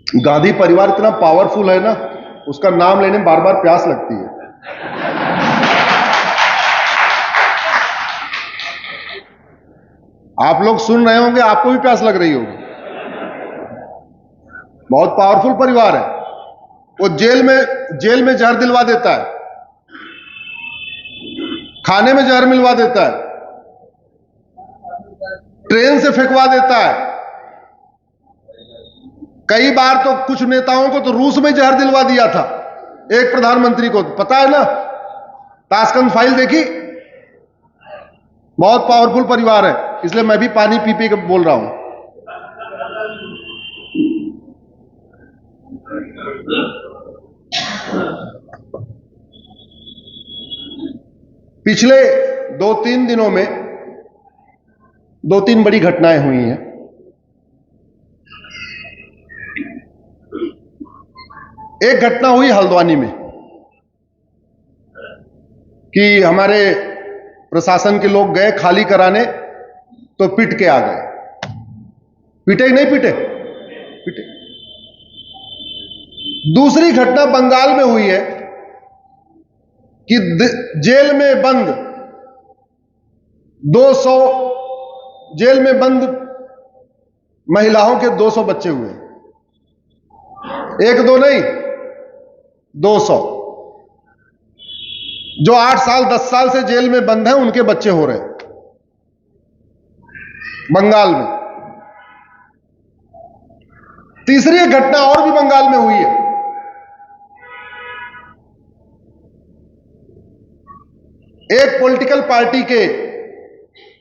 गांधी परिवार इतना पावरफुल है ना, उसका नाम लेने में बार बार प्यास लगती है। आप लोग सुन रहे होंगे, आपको भी प्यास लग रही होगी। बहुत पावरफुल परिवार है। वो जेल में जहर दिलवा देता है, खाने में जहर मिलवा देता है, ट्रेन से फेंकवा देता है। कई बार तो कुछ नेताओं को तो रूस में जहर दिलवा दिया था। एक प्रधानमंत्री को पता है ना, ताशकंद फाइल देखी। बहुत पावरफुल परिवार है, इसलिए मैं भी पानी पी पी के बोल रहा हूं। पिछले 2-3 दिनों में 2-3 बड़ी घटनाएं हुई हैं। एक घटना हुई हल्द्वानी में कि हमारे प्रशासन के लोग गए खाली कराने, तो पिट के आ गए। पिटे नहीं पिटे? पिटे। दूसरी घटना बंगाल में हुई है कि जेल में बंद 200 जेल में बंद महिलाओं के 200 बच्चे हुए। एक दो नहीं, 200। जो 8 साल 10 साल से जेल में बंद हैं, उनके बच्चे हो रहे बंगाल में। तीसरी एक घटना और भी बंगाल में हुई है। एक पॉलिटिकल पार्टी के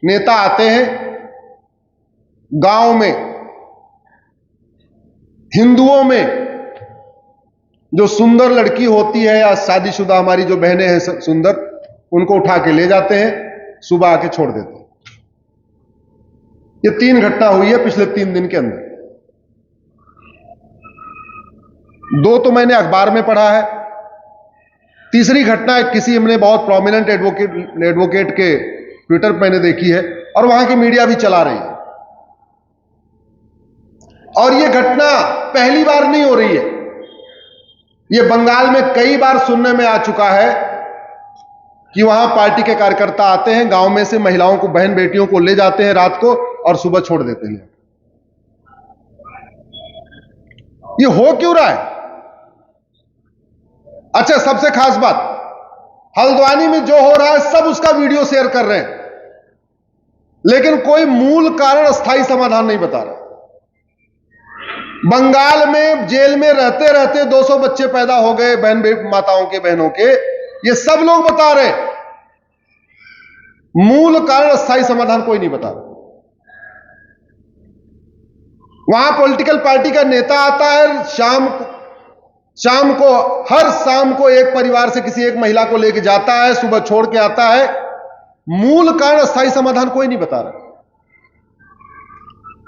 नेता आते हैं गांव में, हिंदुओं में जो सुंदर लड़की होती है या शादीशुदा हमारी जो बहनें हैं सुंदर, उनको उठा के ले जाते हैं, सुबह आके छोड़ देते हैं। ये 3 घटना हुई है पिछले 3 दिन के अंदर। 2 तो मैंने अखबार में पढ़ा है, तीसरी घटना किसी हमने बहुत प्रोमिनेंट एडवोकेट के ट्विटर पर मैंने देखी है, और वहां की मीडिया भी चला रही है। और यह घटना पहली बार नहीं हो रही है, यह बंगाल में कई बार सुनने में आ चुका है कि वहां पार्टी के कार्यकर्ता आते हैं, गांव में से महिलाओं को, बहन बेटियों को ले जाते हैं रात को और सुबह छोड़ देते हैं। यह हो क्यों रहा है? अच्छा, सबसे खास बात, हल्द्वानी में जो हो रहा है सब उसका वीडियो शेयर कर रहे हैं, लेकिन कोई मूल कारण, स्थायी समाधान नहीं बता रहा। बंगाल में जेल में रहते रहते 200 बच्चे पैदा हो गए, माताओं के, बहनों के, ये सब लोग बता रहे, मूल कारण, स्थायी समाधान कोई नहीं बता रहा। वहां पॉलिटिकल पार्टी का नेता आता है, शाम को हर शाम को एक परिवार से किसी एक महिला को लेकर जाता है, सुबह छोड़ के आता है। मूल कारण, स्थायी समाधान कोई नहीं बता रहा।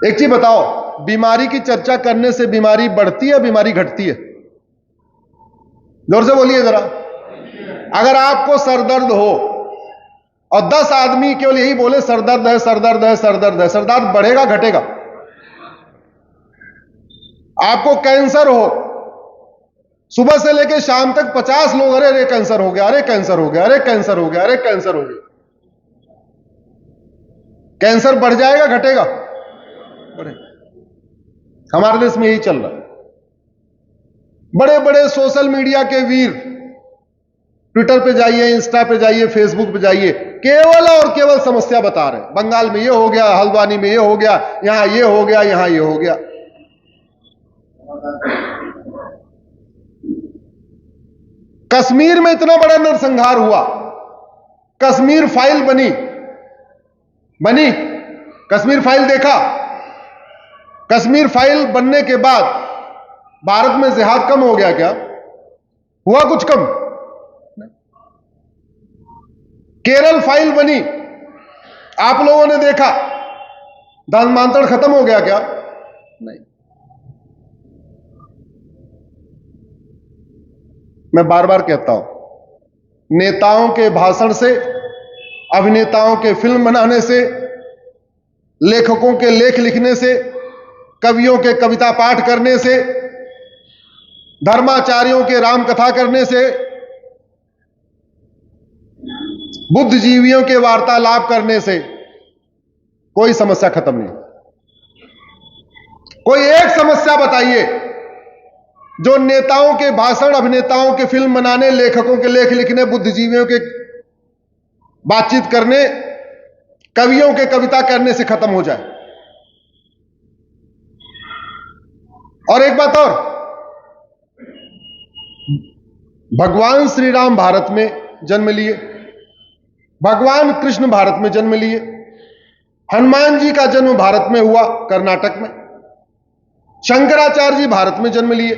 एक चीज बताओ, बीमारी की चर्चा करने से बीमारी बढ़ती है, बीमारी घटती है? जोर से बोलिए जरा। अगर आपको सरदर्द हो और 10 आदमी केवल यही बोले सरदर्द है, सरदर्द है, सरदर्द है, सरदर्द बढ़ेगा घटेगा? आपको कैंसर हो, सुबह से लेकर शाम तक 50 लोग, अरे कैंसर हो गया, अरे कैंसर हो गया, अरे कैंसर हो गया, अरे कैंसर हो गया। कैंसर बढ़ जाएगा घटेगा? बढ़ेगा। हमारे देश में यही चल रहा है। बड़े बड़े सोशल मीडिया के वीर, ट्विटर पे जाइए, इंस्टा पे जाइए, फेसबुक पे जाइए, केवल और केवल समस्या बता रहे हैं। बंगाल में ये हो गया, हल्द्वानी में ये हो गया, यहां ये हो गया, यहां ये हो गया। कश्मीर में इतना बड़ा नरसंहार हुआ, कश्मीर फाइल बनी, कश्मीर फाइल देखा। कश्मीर फाइल बनने के बाद भारत में जिहाद कम हो गया क्या? हुआ कुछ कम? केरल फाइल बनी, आप लोगों ने देखा, धर्मांतरण खत्म हो गया क्या? नहीं। मैं बार बार कहता हूं, नेताओं के भाषण से, अभिनेताओं के फिल्म बनाने से, लेखकों के लेख लिखने से, कवियों के कविता पाठ करने से धर्माचार्यों के राम कथा करने से, बुद्धिजीवियों के वार्तालाप करने से कोई समस्या खत्म नहीं। कोई एक समस्या बताइए जो नेताओं के भाषण, अभिनेताओं के फिल्म बनाने, लेखकों के लेख लिखने, बुद्धिजीवियों के बातचीत करने, कवियों के कविता करने से खत्म हो जाए। और एक बात और, भगवान श्री राम भारत में जन्म लिए, भगवान कृष्ण भारत में जन्म लिए, हनुमान जी का जन्म भारत में हुआ कर्नाटक में, शंकराचार्य जी भारत में जन्म लिए,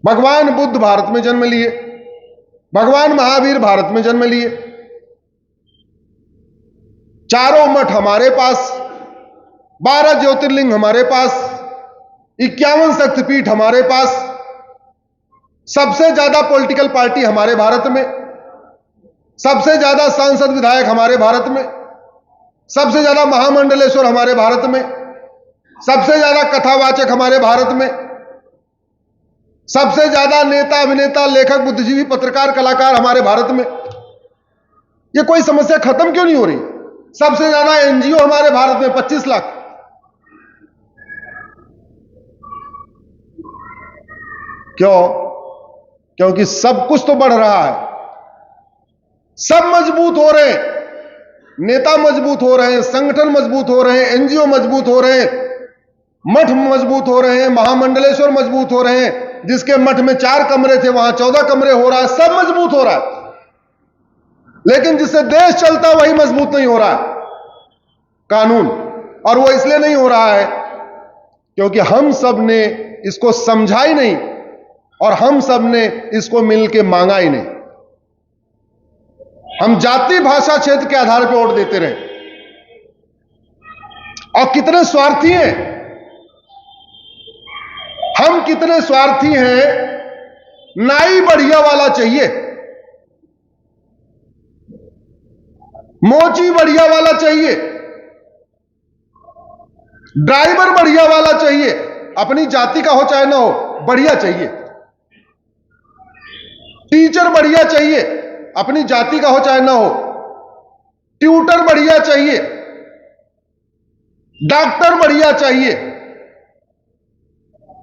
भगवान बुद्ध भारत में जन्म लिए, भगवान महावीर भारत में जन्म लिए, चारों मठ हमारे पास, 12 ज्योतिर्लिंग हमारे पास, 51 शक्तिपीठ हमारे पास, सबसे ज्यादा पॉलिटिकल पार्टी हमारे भारत में, सबसे ज्यादा सांसद विधायक हमारे भारत में, सबसे ज्यादा महामंडलेश्वर हमारे भारत में, सबसे ज्यादा कथावाचक हमारे भारत में, सबसे ज्यादा नेता, अभिनेता, लेखक, बुद्धिजीवी, पत्रकार, कलाकार हमारे भारत में। यह कोई समस्या खत्म क्यों नहीं हो रही? सबसे ज्यादा एनजीओ हमारे भारत में 25 लाख। क्यों? क्योंकि सब कुछ तो बढ़ रहा है, सब मजबूत हो रहे हैं, नेता मजबूत हो रहे हैं, संगठन मजबूत हो रहे हैं, एनजीओ मजबूत हो रहे हैं, मठ मजबूत हो रहे हैं, महामंडलेश्वर मजबूत हो रहे हैं, जिसके मठ में 4 कमरे थे वहां 14 कमरे हो रहा है, सब मजबूत हो रहा है। लेकिन जिससे देश चलता वही मजबूत नहीं हो रहा है, कानून। और वो इसलिए नहीं हो रहा है क्योंकि हम सब ने इसको समझा ही नहीं और हम सब ने इसको मिलके मांगा ही नहीं। हम जाति, भाषा, क्षेत्र के आधार पर वोट देते रहे। और कितने स्वार्थी हैं हम, कितने स्वार्थी हैं। नाई बढ़िया वाला चाहिए, मोची बढ़िया वाला चाहिए, ड्राइवर बढ़िया वाला चाहिए, अपनी जाति का हो चाहे ना हो, बढ़िया चाहिए। टीचर बढ़िया चाहिए, अपनी जाति का हो चाहे ना हो। ट्यूटर बढ़िया चाहिए, डॉक्टर बढ़िया चाहिए।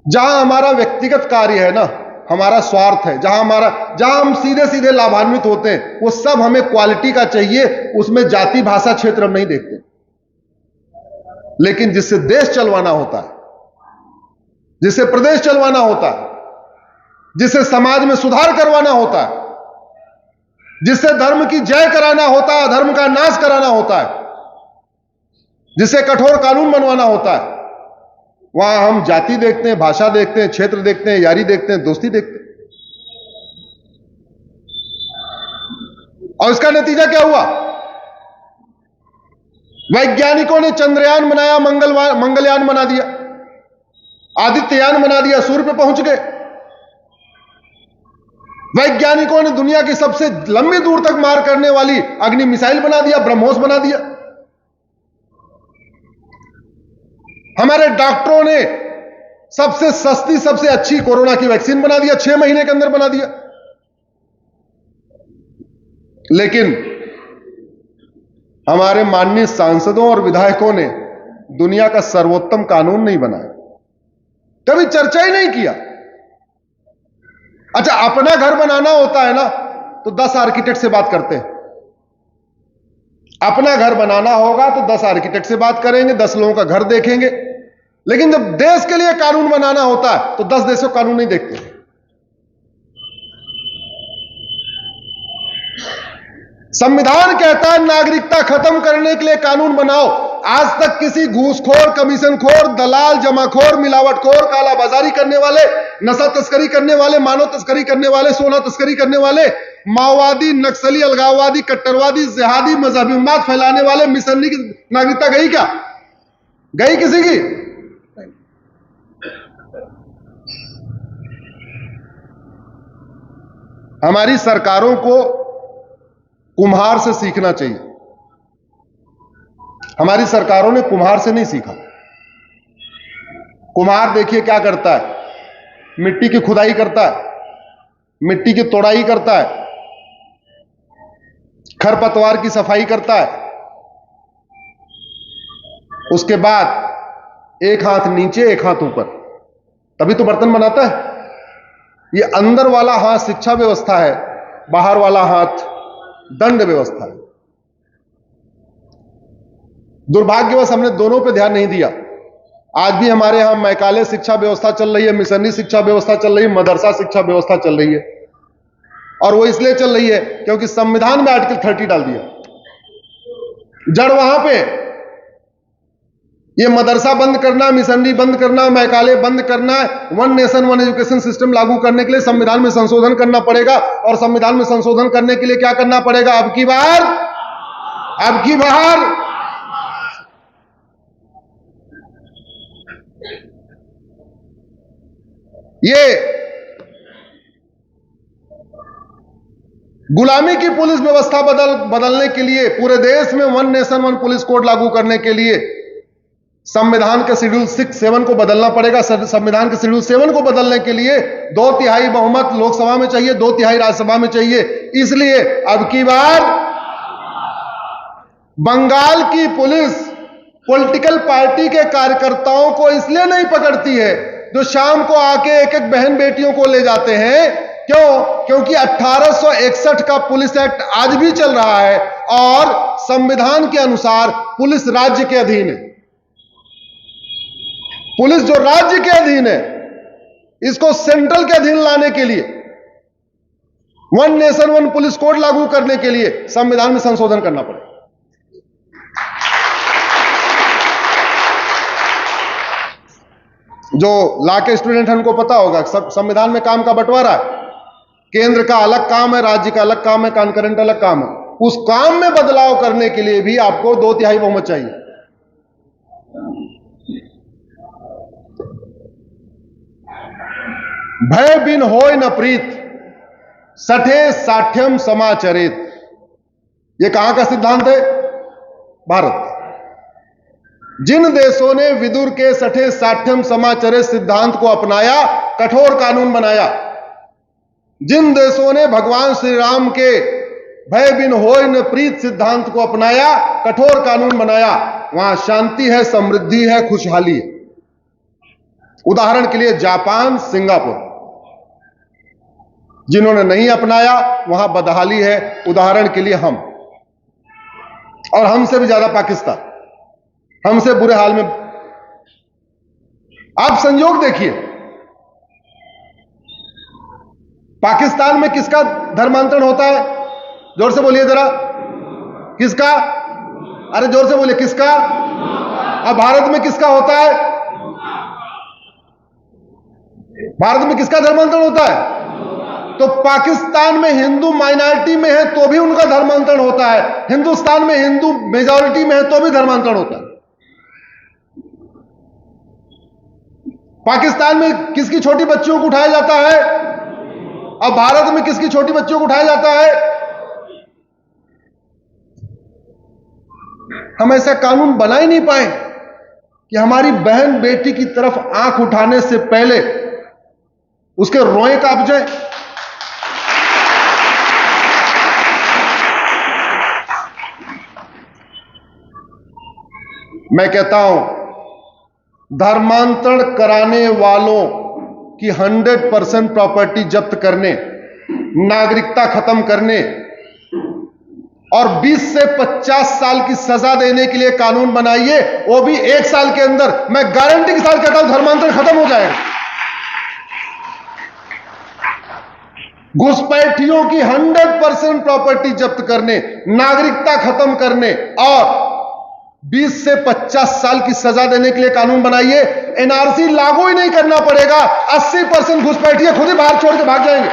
जहां हमारा व्यक्तिगत कार्य है ना, हमारा स्वार्थ है, जहां हम सीधे सीधे लाभान्वित होते हैं, वो सब हमें क्वालिटी का चाहिए। उसमें जाति, भाषा, क्षेत्र हम नहीं देखते। लेकिन जिससे देश चलवाना होता है, जिससे प्रदेश चलवाना होता है, जिससे समाज में सुधार करवाना होता है, जिससे धर्म की जय कराना होता है, धर्म का नाश कराना होता है, जिससे कठोर कानून बनवाना होता है, वहां हम जाति देखते हैं, भाषा देखते हैं, क्षेत्र देखते हैं, यारी देखते हैं, दोस्ती देखते हैं। और इसका नतीजा क्या हुआ? वैज्ञानिकों ने चंद्रयान बनाया, मंगलयान बना दिया, आदित्ययान बना दिया, सूर्य पे पहुंच गए। वैज्ञानिकों ने दुनिया की सबसे लंबी दूर तक मार करने वाली अग्नि मिसाइल बना दिया, ब्रह्मोस बना दिया। हमारे डॉक्टरों ने सबसे सस्ती, सबसे अच्छी कोरोना की वैक्सीन बना दिया, 6 महीने के अंदर बना दिया। लेकिन हमारे माननीय सांसदों और विधायकों ने दुनिया का सर्वोत्तम कानून नहीं बनाया, कभी चर्चा ही नहीं किया। अच्छा, अपना घर बनाना होता है ना तो 10 आर्किटेक्ट से बात करते हैं। अपना घर बनाना होगा तो 10 आर्किटेक्ट से बात करेंगे, 10 लोगों का घर देखेंगे। लेकिन जब देश के लिए कानून बनाना होता है तो 10 देशों का कानून नहीं देखते। संविधान कहता है नागरिकता खत्म करने के लिए कानून बनाओ। आज तक किसी घूसखोर, कमीशनखोर, दलाल, जमाखोर, मिलावटखोर, कालाबाजारी करने वाले, नशा तस्करी करने वाले, मानव तस्करी करने वाले, सोना तस्करी करने वाले, माओवादी, नक्सली, अलगाववादी, कट्टरवादी, जिहादी, मजहबी उन्माद फैलाने वाले मिशनरी की नागरिकता गई क्या? गई किसी की? हमारी सरकारों को कुम्हार से सीखना चाहिए। हमारी सरकारों ने कुम्हार से नहीं सीखा। कुम्हार देखिए क्या करता है, मिट्टी की खुदाई करता है, मिट्टी की तोड़ाई करता है, खरपतवार की सफाई करता है, उसके बाद एक हाथ नीचे एक हाथ ऊपर, तभी तो बर्तन बनाता है। ये अंदर वाला हाथ शिक्षा व्यवस्था है, बाहर वाला हाथ दंड व्यवस्था है। दुर्भाग्यवश हमने दोनों पे ध्यान नहीं दिया। आज भी हमारे यहां मैकाले शिक्षा व्यवस्था चल रही है, मिशनरी शिक्षा व्यवस्था चल रही है, मदरसा शिक्षा व्यवस्था चल रही है, और वो इसलिए चल रही है क्योंकि संविधान में आर्टिकल 30 डाल दिया। जड़ वहां पे ये मदरसा बंद करना, मिशनरी बंद करना, मैकाले बंद करना, one nation one education system लागू करने के लिए संविधान में संशोधन करना पड़ेगा। और संविधान में संशोधन करने के लिए क्या करना पड़ेगा? अब की बार ये गुलामी की पुलिस व्यवस्था बदलने के लिए, पूरे देश में one nation one police code लागू करने के लिए संविधान के शेड्यूल 6-7 को बदलना पड़ेगा। संविधान के शेड्यूल 7 को बदलने के लिए 2/3 बहुमत लोकसभा में चाहिए, 2/3 राज्यसभा में चाहिए। इसलिए अब की बार बंगाल की पुलिस पॉलिटिकल पार्टी के कार्यकर्ताओं को इसलिए नहीं पकड़ती है जो शाम को आके एक एक बहन बेटियों को ले जाते हैं। क्योंकि 1861 का पुलिस एक्ट आज भी चल रहा है और संविधान के अनुसार पुलिस राज्य के अधीन है। पुलिस जो राज्य के अधीन है, इसको सेंट्रल के अधीन लाने के लिए, one nation one police code लागू करने के लिए संविधान में संशोधन करना पड़ेगा। जो लॉ के स्टूडेंट हैं उनको पता होगा, संविधान में काम का बंटवारा है। केंद्र का अलग काम है, राज्य का अलग काम है, कॉन्करेंट अलग काम है। उस काम में बदलाव करने के लिए भी आपको 2/3 बहुमत चाहिए। भय बिन होय न प्रीत, सठे साठ्यम समाचरित। यह कहां का सिद्धांत है? भारत। जिन देशों ने विदुर के सठे साठ्यम समाचरित सिद्धांत को अपनाया, कठोर कानून बनाया, जिन देशों ने भगवान श्री राम के भय बिन होय न प्रीत सिद्धांत को अपनाया, कठोर कानून बनाया, वहां शांति है, समृद्धि है, खुशहाली है। उदाहरण के लिए जापान, सिंगापुर। जिन्होंने नहीं अपनाया वहां बदहाली है। उदाहरण के लिए हम, और हमसे भी ज्यादा पाकिस्तान, हमसे बुरे हाल में। आप संयोग देखिए, पाकिस्तान में किसका धर्मांतरण होता है? जोर से बोलिए जरा, किसका? अरे जोर से बोलिए, किसका? अब भारत में किसका होता है? भारत में किसका धर्मांतरण होता है? तो पाकिस्तान में हिंदू माइनॉरिटी में है तो भी उनका धर्मांतरण होता है, हिंदुस्तान में हिंदू मेजॉरिटी में है तो भी धर्मांतरण होता है। पाकिस्तान में किसकी छोटी बच्चियों को उठाया जाता है? अब भारत में किसकी छोटी बच्चियों को उठाया जाता है? हम ऐसा कानून बना ही नहीं पाए कि हमारी बहन बेटी की तरफ आंख उठाने से पहले उसके रोए कांप जाए। मैं कहता हूं, धर्मांतरण कराने वालों की 100% प्रॉपर्टी जब्त करने, नागरिकता खत्म करने और 20 से 50 साल की सजा देने के लिए कानून बनाइए, वो भी 1 साल के अंदर। मैं गारंटी के साथ कहता हूं धर्मांतरण खत्म हो जाएगा। घुसपैठियों की 100% प्रॉपर्टी जब्त करने, नागरिकता खत्म करने और 20 से 50 साल की सजा देने के लिए कानून बनाइए। एनआरसी लागू ही नहीं करना पड़ेगा, 80% घुसपैठिए खुद ही बाहर छोड़ के भाग जाएंगे।